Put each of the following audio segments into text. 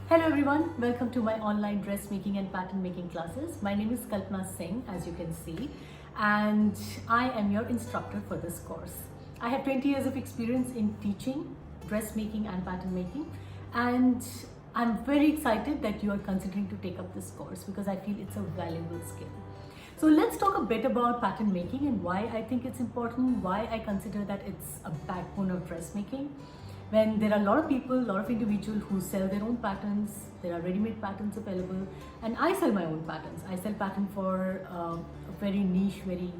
Hello everyone, welcome to my online dressmaking and pattern making classes. My name is Kalpana Singh, as you can see, and I am your instructor for this course. I have 20 years of experience in teaching dressmaking and pattern making, and I'm very excited that you are considering to take up this course because I feel it's a valuable skill. So let's talk a bit about pattern making and why I think it's important, why I consider that it's a backbone of dressmaking. When there are a lot of people, a lot of individuals who sell their own patterns, there are ready-made patterns available, and I sell my own patterns. I sell pattern for a very niche, very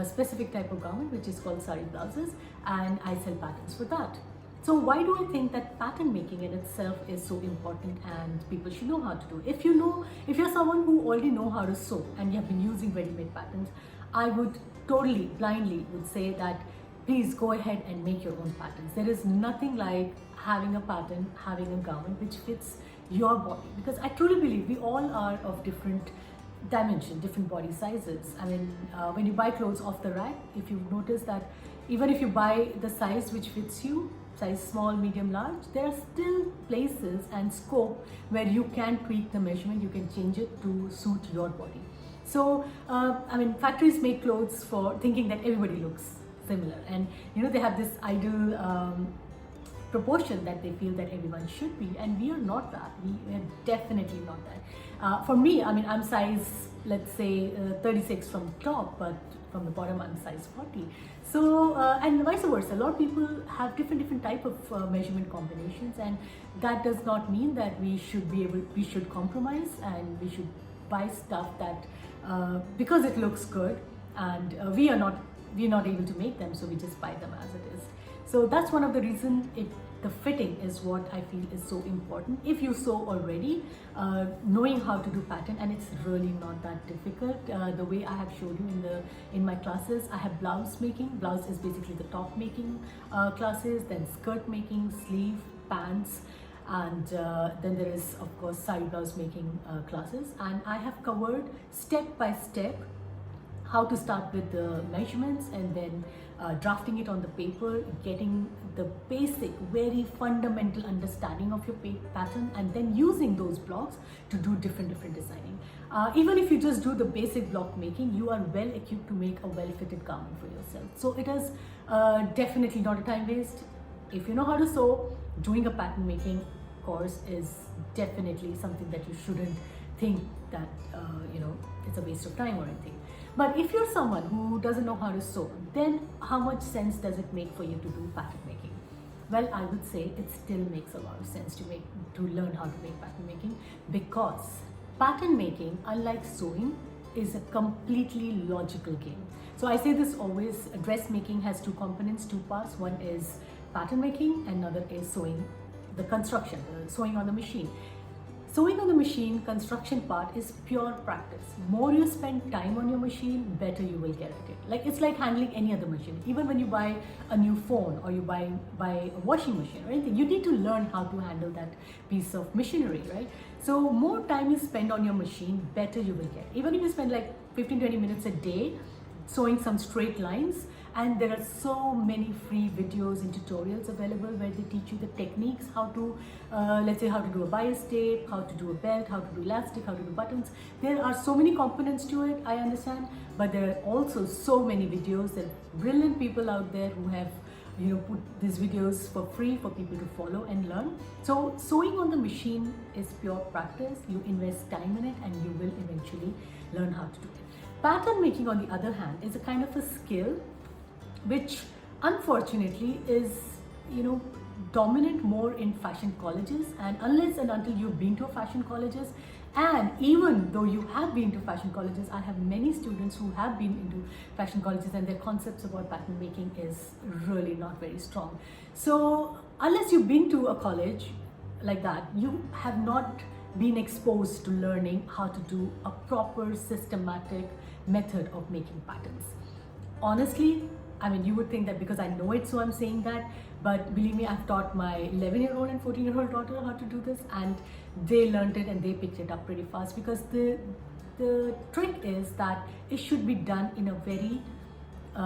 specific type of garment, which is called sari blouses, and I sell patterns for that. So why do I think that pattern making in itself is so important and people should know how to do? If you're someone who already know how to sew and you have been using ready-made patterns, I would totally blindly would say that please go ahead and make your own patterns. There is nothing like having a pattern, having a garment which fits your body, because I truly believe we all are of different dimension, different body sizes. I mean, when you buy clothes off the rack, if you notice that even if you buy the size which fits you, size small, medium, large, there are still places and scope where you can tweak the measurement, you can change it to suit your body. So, I mean, factories make clothes for thinking that everybody looks similar, and they have this ideal proportion that they feel that everyone should be, and we are not that. We are definitely not that. For me, I mean, I'm size, let's say 36 from top, but from the bottom I'm size 40. So and vice versa, a lot of people have different type of measurement combinations, and that does not mean that we should compromise and we should buy stuff that because it looks good, and we're not able to make them, so we just buy them as it is. So that's one of the reasons. The fitting is what I feel is so important. If you sew already, knowing how to do pattern, and it's really not that difficult. The way I have showed you in my classes, I have blouse making. Blouse is basically the top making classes, then skirt making, sleeve, pants, and then there is of course sari blouse making classes, and I have covered step by step how to start with the measurements, and then drafting it on the paper, getting the basic, very fundamental understanding of your pattern, and then using those blocks to do different designing. Even if you just do the basic block making, you are well equipped to make a well-fitted garment for yourself. So it is definitely not a time waste. If you know how to sew, doing a pattern making course is definitely something that you shouldn't think that it's a waste of time or anything. But if you're someone who doesn't know how to sew, then how much sense does it make for you to do pattern making? Well, I would say it still makes a lot of sense to learn how to make pattern making, because pattern making, unlike sewing, is a completely logical game. So I say this always, dressmaking has two components, two parts. One is pattern making, and another is sewing, the construction, sewing on the machine. Sewing on the machine, construction part, is pure practice. More you spend time on your machine, better you will get at it. Like, it's like handling any other machine. Even when you buy a new phone or you buy a washing machine or anything, you need to learn how to handle that piece of machinery, right? So more time you spend on your machine, better you will get. Even if you spend like 15-20 minutes a day sewing some straight lines, and there are so many free videos and tutorials available where they teach you the techniques, how to let's say how to do a bias tape, how to do a belt, how to do elastic, how to do buttons. There are so many components to it, I understand, but there are also so many videos and brilliant people out there who have put these videos for free for people to follow and learn. So sewing on the machine is pure practice. You invest time in it and you will eventually learn how to do it. Pattern making, on the other hand, is a kind of a skill which unfortunately is dominant more in fashion colleges, and unless and until you've been to fashion colleges, and even though you have been to fashion colleges, I have many students who have been into fashion colleges and their concepts about pattern making is really not very strong. So unless you've been to a college like that, you have not been exposed to learning how to do a proper systematic method of making patterns. Honestly, I mean, you would think that because I know it, so I'm saying that, but believe me, I've taught my 11-year-old and 14-year-old daughter how to do this, and they learned it and they picked it up pretty fast, because the trick is that it should be done in a very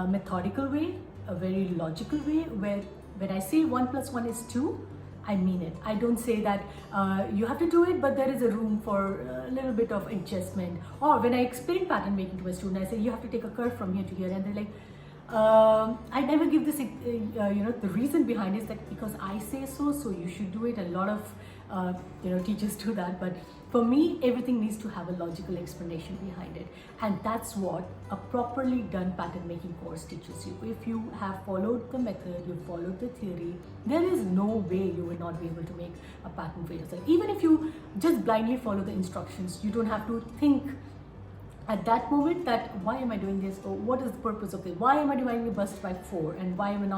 methodical way, a very logical way, where when I say 1 + 1 is 2, I mean it. I don't say that you have to do it, but there is a room for a little bit of adjustment. Or when I explain pattern making to a student, I say you have to take a curve from here to here, and they're like, I never give this, the reason behind it is that because I say so, so you should do it. A lot of, teachers do that. But for me, everything needs to have a logical explanation behind it. And that's what a properly done pattern making course teaches you. If you have followed the method, you followed the theory, there is no way you will not be able to make a pattern for yourself. Even if you just blindly follow the instructions, you don't have to think at that moment that why am I doing this, or what is the purpose of it, why am I dividing the bust by 4, and why am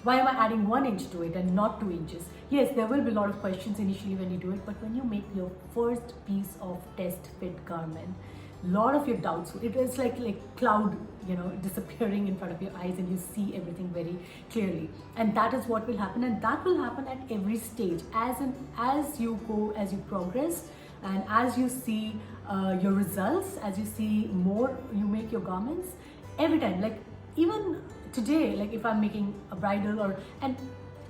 I adding 1 inch to it and not 2 inches. Yes, there will be a lot of questions initially when you do it, but when you make your first piece of test fit garment, lot of your doubts, it is like cloud disappearing in front of your eyes, and you see everything very clearly. And that is what will happen, and that will happen at every stage as you go, as you progress, and as you see your results, as you see more you make your garments every time. Like even today, like if I'm making a bridal, and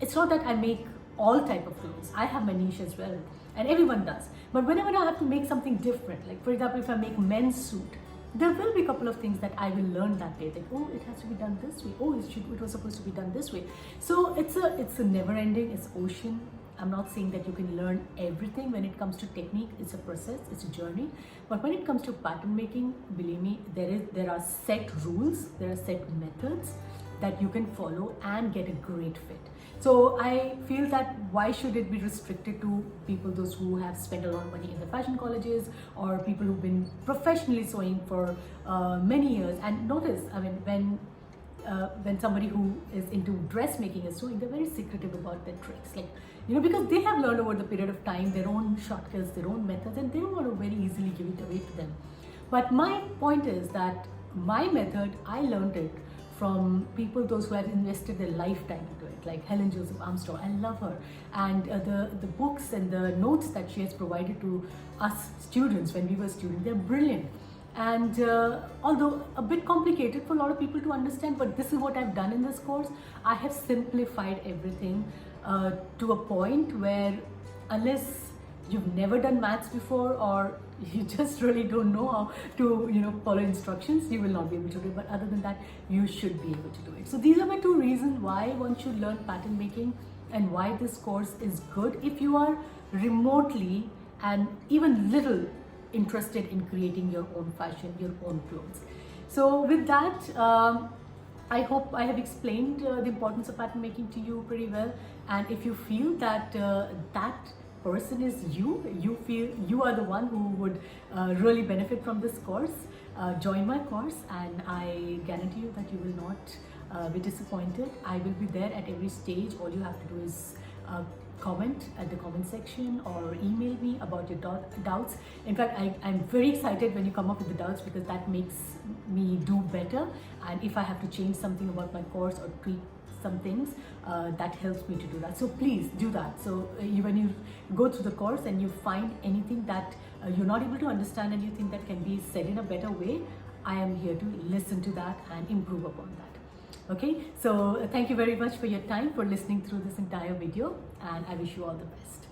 it's not that I make all type of clothes, I have my niche as well, and everyone does. But whenever I have to make something different, like for example, if I make men's suit, there will be a couple of things that I will learn that day. Like, oh, it has to be done this way. Oh, it was supposed to be done this way. So it's a never ending, it's ocean. I'm not saying that you can learn everything when it comes to technique. It's a process, it's a journey. But when it comes to pattern making, believe me, there are set rules, there are set methods that you can follow and get a great fit. So I feel that why should it be restricted to people, those who have spent a lot of money in the fashion colleges, or people who've been professionally sewing for many years. And notice, I mean, when somebody who is into dressmaking is sewing, they're very secretive about their tricks, because they have learned over the period of time their own shortcuts, their own methods, and they don't want to very easily give it away to them. But my point is that my method, I learned it from people, those who have invested their lifetime into it, like Helen Joseph Armstrong. I love her, and the books and the notes that she has provided to us students when we were students, they're brilliant. And although a bit complicated for a lot of people to understand, but this is what I've done in this course. I have simplified everything to a point where, unless you've never done maths before, or you just really don't know how to follow instructions, you will not be able to do it. But other than that, you should be able to do it. So these are my 2 reasons why one should learn pattern making, and why this course is good if you are remotely and even little interested in creating your own fashion, your own clothes. So with that, I hope I have explained the importance of pattern making to you pretty well. And if you feel that that person is you feel you are the one who would really benefit from this course, join my course, and I guarantee you that you will not be disappointed. I will be there at every stage. All you have to do is comment at the comment section or email me about your doubts. In fact, I'm very excited when you come up with the doubts, because that makes me do better. And if I have to change something about my course or tweak some things, that helps me to do that. So please do that. So when you go through the course and you find anything that you're not able to understand and you think that can be said in a better way, I am here to listen to that and improve upon that. Okay, so thank you very much for your time, for listening through this entire video, and I wish you all the best.